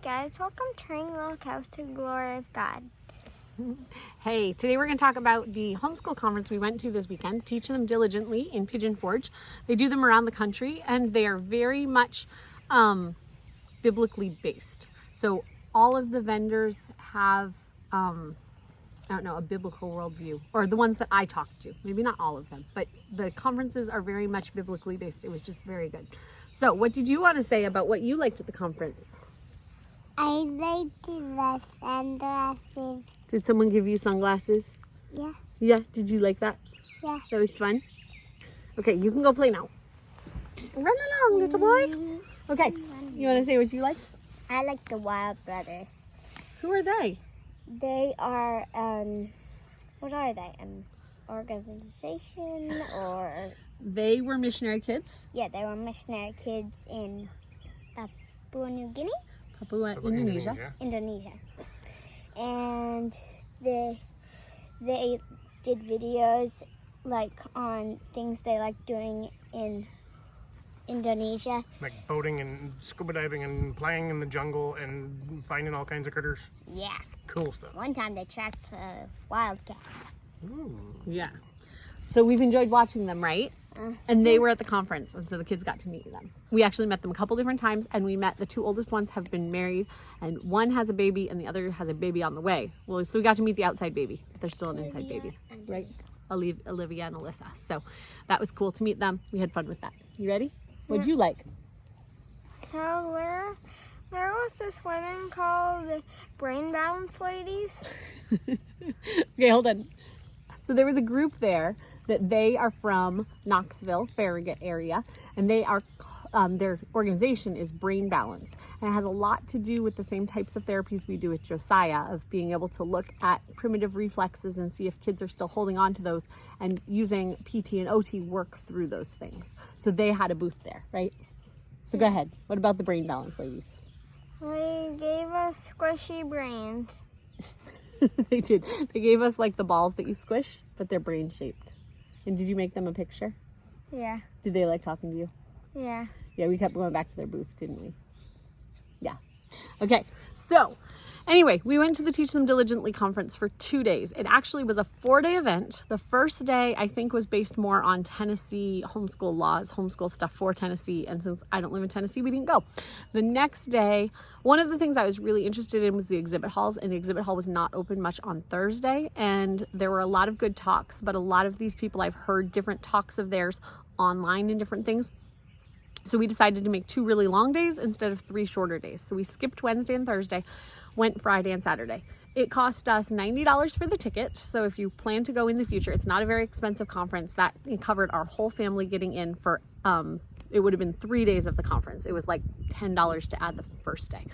guys, welcome to Turning Little Cows to the Glory of God. Hey, today we're going to talk about the homeschool conference we went to this weekend, Teach Them Diligently in Pigeon Forge. They do them around the country and they are very much biblically based. So all of the vendors have, a biblical worldview, or the ones that I talked to. Maybe not all of them, but the conferences are very much biblically based. It was just very good. So what did you want to say about what you liked at the conference? I liked the sunglasses. Did someone give you sunglasses? Yeah. Yeah, did you like that? Yeah. That was fun? Okay, you can go play now. Run along, little boy. Okay, you want to say what you liked? I like the Wild Brothers. Who are they? They are, what are they? An organization or? They were missionary kids. Yeah, they were missionary kids in Papua New Guinea? Papua, Indonesia. And they did videos like on things they like doing in Indonesia. Like boating and scuba diving and playing in the jungle and finding all kinds of critters. Yeah. Cool stuff. One time they tracked a wildcat. Ooh. Yeah. So we've enjoyed watching them, right? And they were at the conference, and so the kids got to meet them. We actually met them a couple different times, and we met the two oldest ones have been married, and one has a baby, and the other has a baby on the way. Well, so we got to meet the outside baby, but they're still an inside baby, right? Olivia and Alyssa. So that was cool to meet them. We had fun with that. You ready? What'd you like? So there was this woman called the Brain Balance Ladies. Okay, hold on. So there was a group there that they are from Knoxville, Farragut area, and they are their organization is Brain Balance, and it has a lot to do with the same types of therapies we do with Josiah, of being able to look at primitive reflexes and see if kids are still holding on to those, and using PT and OT work through those things. So they had a booth there, right? So go ahead. What about the Brain Balance ladies? They gave us squishy brains. They did. They gave us like the balls that you squish, but they're brain shaped. And did you make them a picture? Yeah. Did they like talking to you? Yeah. Yeah, we kept going back to their booth, didn't we? Yeah. Okay, so anyway, we went to the Teach Them Diligently conference for 2 days. It actually was a 4-day event. The first day, I think, was based more on Tennessee homeschool laws, homeschool stuff for Tennessee. And since I don't live in Tennessee, we didn't go. The next day, one of the things I was really interested in was the exhibit halls, and the exhibit hall was not open much on Thursday. And there were a lot of good talks, but a lot of these people, I've heard different talks of theirs online and different things. So we decided to make 2 really long days instead of 3 shorter days. So we skipped Wednesday and Thursday, went Friday and Saturday. It cost us $90 for the ticket. So if you plan to go in the future, it's not a very expensive conference. That covered our whole family getting in for, it would have been 3 days of the conference. It was like $10 to add the first day.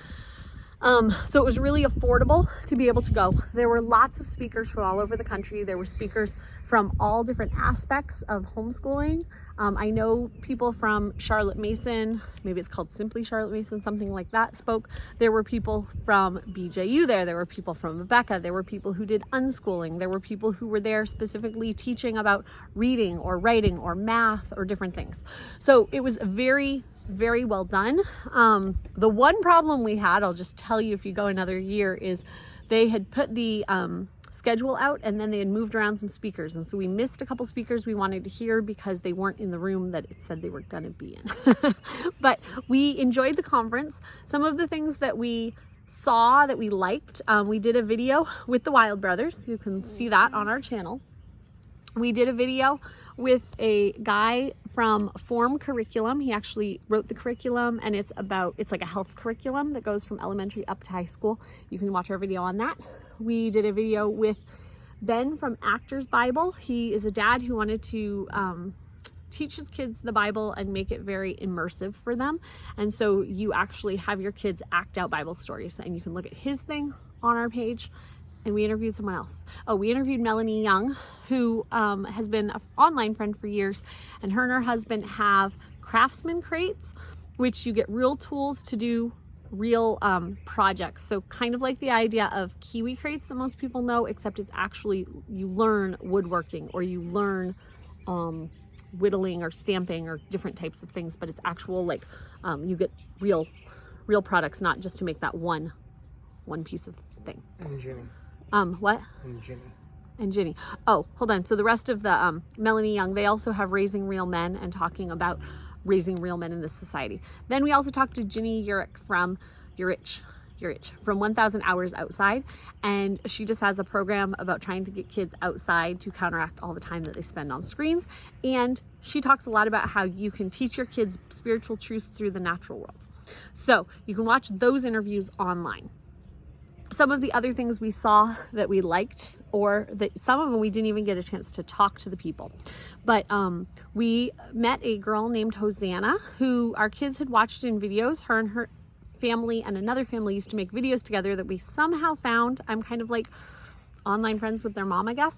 So it was really affordable to be able to go. There were lots of speakers from all over the country. There were speakers from all different aspects of homeschooling. I know people from Charlotte Mason, maybe it's called Simply Charlotte Mason, something like that, spoke. There were people from BJU there. There were people from Rebecca. There were people who did unschooling. There were people who were there specifically teaching about reading or writing or math or different things. So it was very well done. The one problem we had, I'll just tell you if you go another year, is they had put the schedule out and then they had moved around some speakers. And so we missed a couple speakers we wanted to hear because they weren't in the room that it said they were going to be in. But we enjoyed the conference. Some of the things that we saw that we liked, we did a video with the Wild Brothers. You can see that on our channel. We did a video with a guy from Form Curriculum. He actually wrote the curriculum, and it's like a health curriculum that goes from elementary up to high school. You can watch our video on that. We did a video with Ben from Actors Bible. He is a dad who wanted to teach his kids the Bible and make it very immersive for them. And so you actually have your kids act out Bible stories, and you can look at his thing on our page. And we interviewed someone else. Oh, we interviewed Melanie Young, who has been an online friend for years. And her husband have craftsman crates, which you get real tools to do real projects. So kind of like the idea of Kiwi crates that most people know, except it's actually, you learn woodworking or you learn whittling or stamping or different types of things, but it's actual, like, you get real real products, not just to make that one piece of thing. And Ginny. What? And Ginny. And Ginny. Oh, hold on. So the rest of the Melanie Young, they also have Raising Real Men and talking about raising real men in this society. Then we also talked to Ginny Urich from 1000 Hours Outside, and she just has a program about trying to get kids outside to counteract all the time that they spend on screens. And she talks a lot about how you can teach your kids spiritual truths through the natural world. So you can watch those interviews online. Some of the other things we saw that we liked, or that some of them we didn't even get a chance to talk to the people. But we met a girl named Hosanna, who our kids had watched in videos. Her and her family and another family used to make videos together that we somehow found. I'm kind of like online friends with their mom, I guess.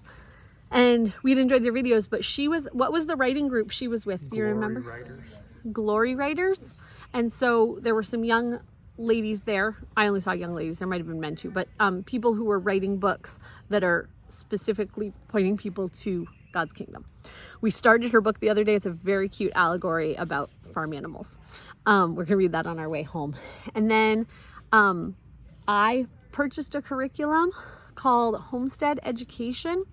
And we'd enjoyed their videos, but what was the writing group she was with? Do you remember? Writers. Glory Writers. And so there were some young ladies there. I only saw young ladies. There might have been men too, but people who were writing books that are specifically pointing people to God's kingdom. We started her book the other day. It's a very cute allegory about farm animals. We're going to read that on our way home. And then I purchased a curriculum called Homestead Education.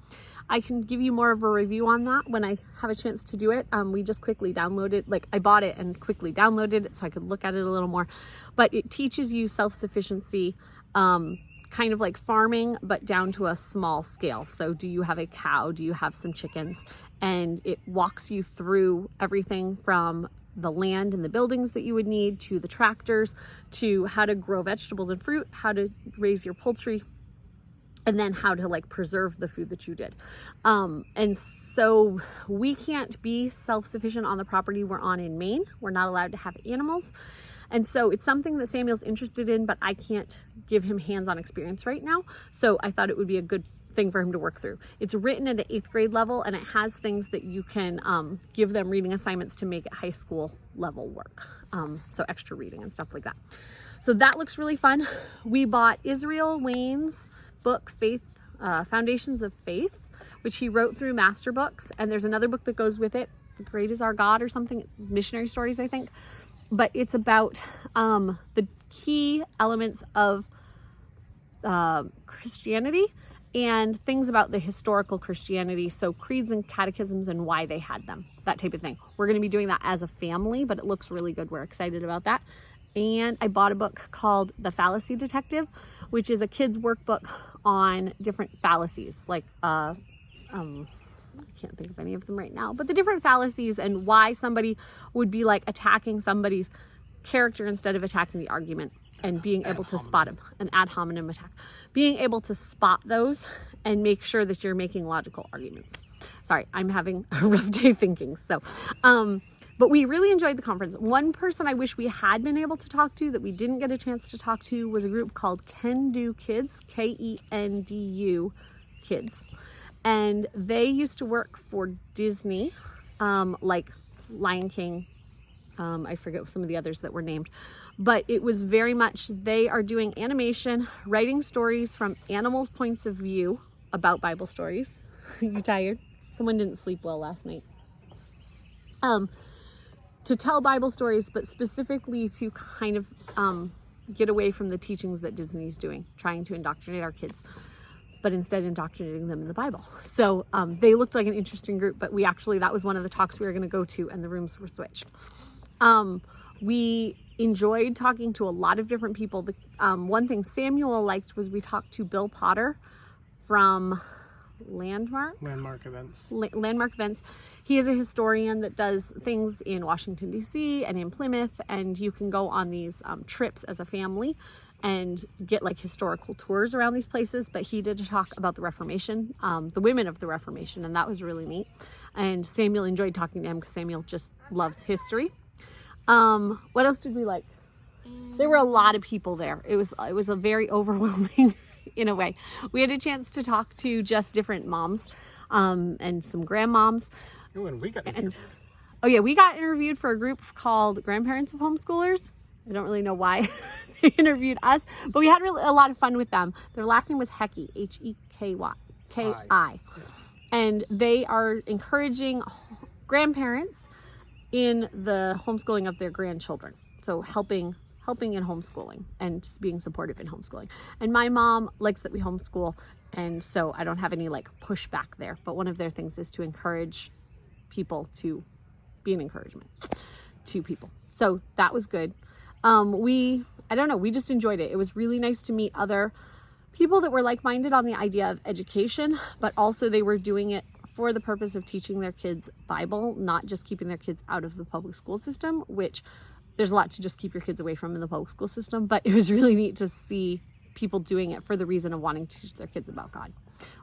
I can give you more of a review on that when I have a chance to do it. We just quickly downloaded, I bought it and quickly downloaded it so I could look at it a little more. But it teaches you self-sufficiency, kind of like farming, but down to a small scale. So do you have a cow? Do you have some chickens? And it walks you through everything from the land and the buildings that you would need, to the tractors, to how to grow vegetables and fruit, how to raise your poultry, and then how to preserve the food that you did. And so we can't be self-sufficient on the property we're on in Maine. We're not allowed to have animals. And so it's something that Samuel's interested in, but I can't give him hands-on experience right now. So I thought it would be a good thing for him to work through. It's written at an 8th grade level, and it has things that you can give them reading assignments to make it high school level work. So extra reading and stuff like that. So that looks really fun. We bought Israel Wayne's book, Foundations of Faith, which he wrote through Master Books. And there's another book that goes with it, Great is Our God or something, missionary stories, I think. But it's about the key elements of Christianity and things about the historical Christianity. So creeds and catechisms and why they had them, that type of thing. We're going to be doing that as a family, but it looks really good. We're excited about that. And I bought a book called The Fallacy Detective, which is a kid's workbook on different fallacies, I can't think of any of them right now, but the different fallacies and why somebody would be attacking somebody's character instead of attacking the argument, and being able to spot them, an ad hominem attack, being able to spot those and make sure that you're making logical arguments. Sorry, I'm having a rough day thinking. So, but we really enjoyed the conference. One person I wish we had been able to talk to that we didn't get a chance to talk to was a group called Kendu Kids, Kendu Kids. And they used to work for Disney, like Lion King. I forget some of the others that were named. But it was very much, they are doing animation, writing stories from animals' points of view about Bible stories. You tired? Someone didn't sleep well last night. To tell Bible stories, but specifically to kind of get away from the teachings that Disney's doing, trying to indoctrinate our kids, but instead indoctrinating them in the Bible. So they looked like an interesting group, but that was one of the talks we were going to go to, and the rooms were switched. We enjoyed talking to a lot of different people. One thing Samuel liked was we talked to Bill Potter from Landmark Events. Landmark Events. He is a historian that does things in Washington, D.C. and in Plymouth, and you can go on these trips as a family and get historical tours around these places. But he did a talk about the Reformation, the women of the Reformation, and that was really neat. And Samuel enjoyed talking to him because Samuel just loves history. What else did we like? There were a lot of people there. It was a very overwhelming in a way. We had a chance to talk to just different moms, and some grandmoms. Oh, and we got interviewed. We got interviewed for a group called Grandparents of Homeschoolers. I don't really know why they interviewed us, but we had a lot of fun with them. Their last name was Hecky, Hekyki. And they are encouraging grandparents in the homeschooling of their grandchildren. So helping helping in homeschooling and just being supportive in homeschooling. And my mom likes that we homeschool, and so I don't have any like pushback there. But one of their things is to encourage people to be an encouragement to people. So that was good. I don't know, we just enjoyed it. It was really nice to meet other people that were like-minded on the idea of education, but also they were doing it for the purpose of teaching their kids Bible, not just keeping their kids out of the public school system, which there's a lot to just keep your kids away from in the public school system, but it was really neat to see people doing it for the reason of wanting to teach their kids about God.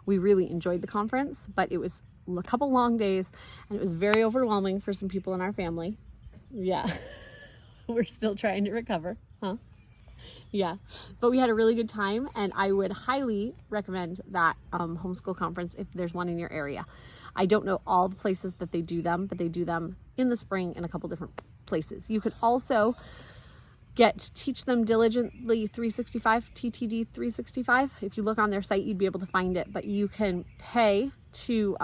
We really enjoyed the conference, but it was a couple long days and it was very overwhelming for some people in our family. Yeah, we're still trying to recover, huh? Yeah, but we had a really good time, and I would highly recommend that homeschool conference if there's one in your area. I don't know all the places that they do them, but they do them in the spring in a couple different places. You could also get Teach Them Diligently 365, TTD 365. If you look on their site, you'd be able to find it, but you can pay to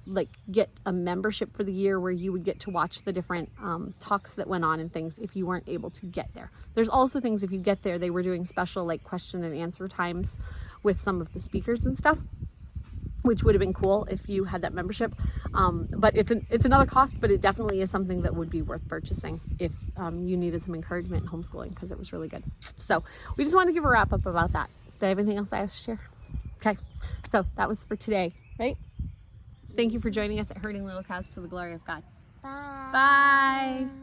like get a membership for the year where you would get to watch the different talks that went on and things if you weren't able to get there. There's also things if you get there, they were doing special like question and answer times with some of the speakers and stuff, which would have been cool if you had that membership. But it's another cost, but it definitely is something that would be worth purchasing if you needed some encouragement in homeschooling, because it was really good. So we just wanted to give a wrap up about that. Did I have anything else I have to share? Okay, so that was for today, right? Thank you for joining us at Herding Little Cows to the Glory of God. Bye. Bye.